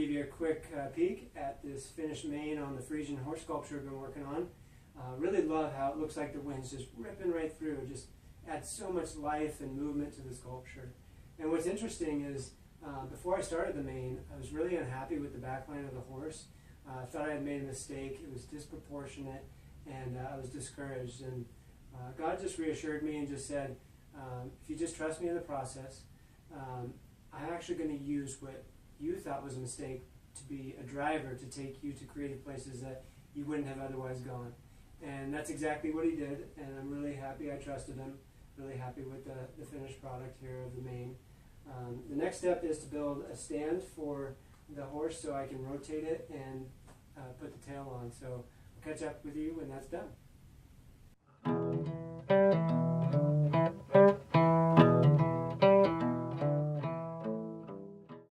give you a quick peek at this finished mane on the Friesian horse sculpture I've been working on. Really love how it looks like the wind's just ripping right through. It just adds so much life and movement to the sculpture. And what's interesting is, before I started the mane, I was really unhappy with the backline of the horse. I thought I had made a mistake. It was disproportionate, and I was discouraged. And God just reassured me and just said, if you just trust me in the process, I'm actually going to use what you thought was a mistake to be a driver to take you to creative places that you wouldn't have otherwise gone. And that's exactly what he did, and I'm really happy I trusted him, really happy with the finished product here of the mane. The next step is to build a stand for the horse so I can rotate it and put the tail on. So I'll catch up with you when that's done.